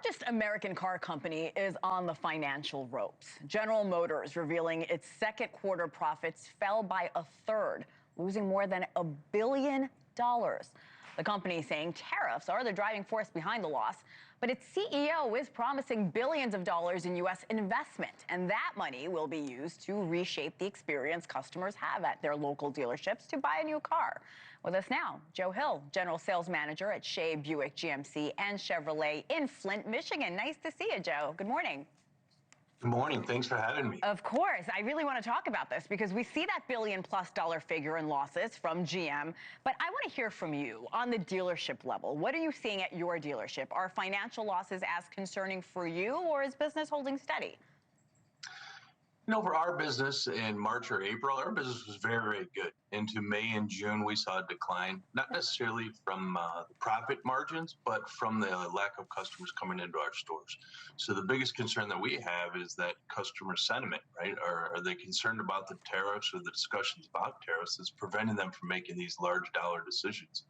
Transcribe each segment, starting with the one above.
largest American car company is on the financial ropes. General Motors revealing its second quarter profits fell by a third, losing more than $1 billion. The company saying tariffs are the driving force behind the loss, but its CEO is promising billions of dollars in U.S. investment, and that money will be used to reshape the experience customers have at their local dealerships to buy a new car. With us now, Joe Hill, General Sales Manager at Shea Buick, GMC and Chevrolet in Flint, Michigan. Nice to see you, Joe. Good morning. Good morning. Thanks for having me. Of course. I really want to talk about this because we see that $1 billion+ figure in losses from GM, but I want to hear from you on the dealership level. What are you seeing at your dealership? Are financial losses as concerning for you, or is business holding steady? You know, for our business in March or April, our business was very, very good. Into May and June, we saw a decline, not necessarily from the profit margins, but from the lack of customers coming into our stores. So the biggest concern that we have is that customer sentiment, right? Are they concerned about the tariffs or the discussions about tariffs that's preventing them from making these large dollar decisions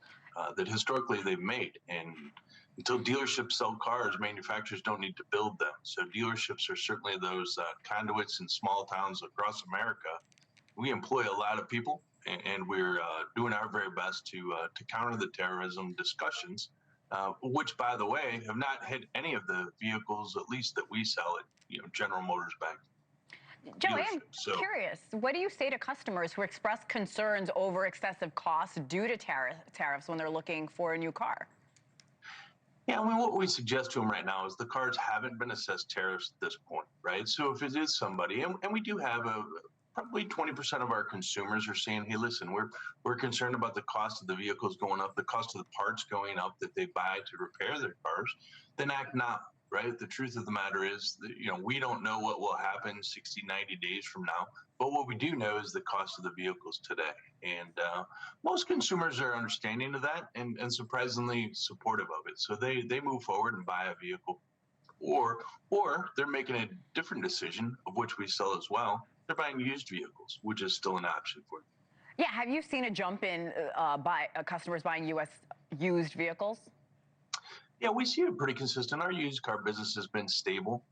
that historically they've made? And until dealerships sell cars, manufacturers don't need to build them. So dealerships are certainly those conduits in small towns across America. We employ a lot of people, and we're doing our very best to counter the terrorism discussions, which, by the way, have not hit any of the vehicles, at least that we sell at General Motors back. Joe, I'm curious. What do you say to customers who express concerns over excessive costs due to tariffs when they're looking for a new car? Yeah, I mean, what we suggest to them right now is the cars haven't been assessed tariffs at this point, right? So if it is somebody, and we do have probably 20% of our consumers are saying, hey, listen, we're concerned about the cost of the vehicles going up, the cost of the parts going up that they buy to repair their cars, then act now, right? The truth of the matter is that, we don't know what will happen 60, 90 days from now, but what we do know is the cost of the vehicles today. And most consumers are understanding of that and surprisingly supportive of it. So they move forward and buy a vehicle, or they're making a different decision, of which we sell as well. They're buying used vehicles, which is still an option for them. Yeah, have you seen a jump in customers buying U.S. used vehicles? Yeah, we see it pretty consistent. Our used car business has been stable.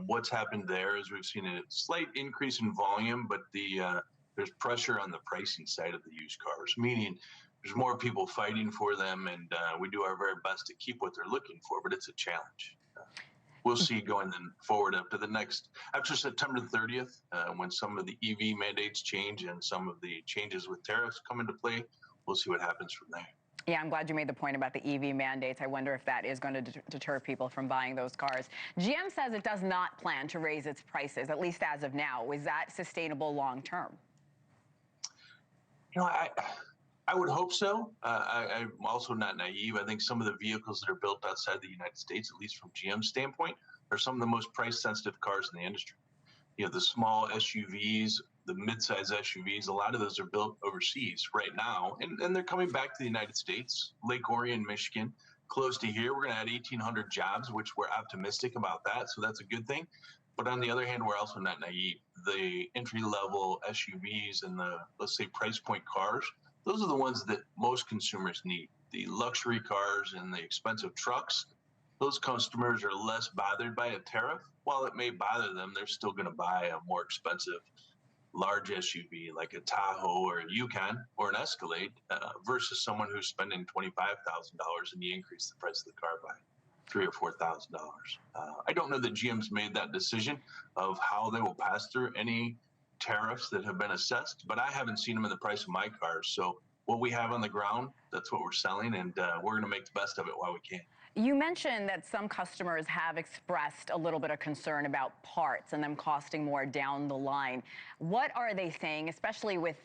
What's happened there is we've seen a slight increase in volume, but there's pressure on the pricing side of the used cars, meaning there's more people fighting for them, and we do our very best to keep what they're looking for, but it's a challenge. We'll see going forward after September 30th, when some of the EV mandates change and some of the changes with tariffs come into play. We'll see what happens from there. Yeah, I'm glad you made the point about the EV mandates. I wonder if that is going to deter people from buying those cars. GM says it does not plan to raise its prices, at least as of now. Is that sustainable long term? I would hope so. I'm also not naive. I think some of the vehicles that are built outside the United States, at least from GM's standpoint, are some of the most price-sensitive cars in the industry. The small SUVs, the mid-size SUVs, a lot of those are built overseas right now, and they're coming back to the United States. Lake Orion, Michigan, close to here. We're going to add 1,800 jobs, which we're optimistic about that, so that's a good thing. But on the other hand, we're also not naive. The entry-level SUVs and the, let's say, price point cars, those are the ones that most consumers need. The luxury cars and the expensive trucks, those customers are less bothered by a tariff. While it may bother them, they're still going to buy a more expensive large SUV like a Tahoe or a Yukon or an Escalade versus someone who's spending $25,000 and you increase the price of the car by $3,000 or $4,000. I don't know that GM's made that decision of how they will pass through any tariffs that have been assessed, but I haven't seen them in the price of my cars. So what we have on the ground, that's what we're selling, and we're going to make the best of it while we can. You mentioned that some customers have expressed a little bit of concern about parts and them costing more down the line. What are they saying, especially with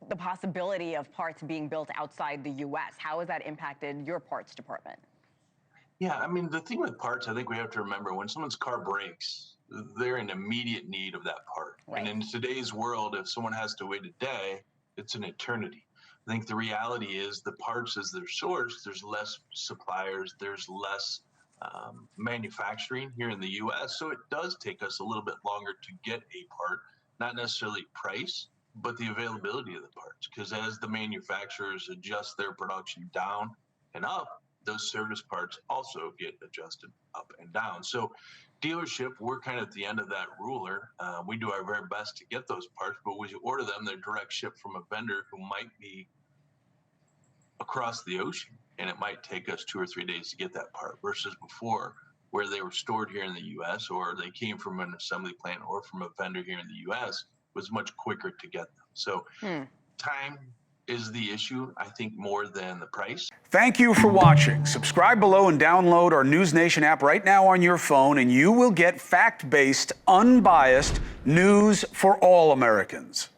the possibility of parts being built outside the U.S.? How has that impacted your parts department? Yeah, I mean, the thing with parts, I think we have to remember, when someone's car breaks, they're in immediate need of that part. Right. And in today's world, if someone has to wait a day, it's an eternity. I think the reality is the parts as they're sourced, there's less suppliers, there's less manufacturing here in the U.S. So it does take us a little bit longer to get a part, not necessarily price, but the availability of the parts. Because as the manufacturers adjust their production down and up, those service parts also get adjusted up and down. So dealership, we're kind of at the end of that ruler. We do our very best to get those parts, but when you order them, they're direct shipped from a vendor who might be across the ocean, and it might take us 2 or 3 days to get that part versus before where they were stored here in the U.S. or they came from an assembly plant or from a vendor here in the U.S. was much quicker to get them. So time is the issue, I think, more than the price. Thank you for watching. Subscribe below and download our NewsNation app right now on your phone, and you will get fact-based, unbiased news for all Americans.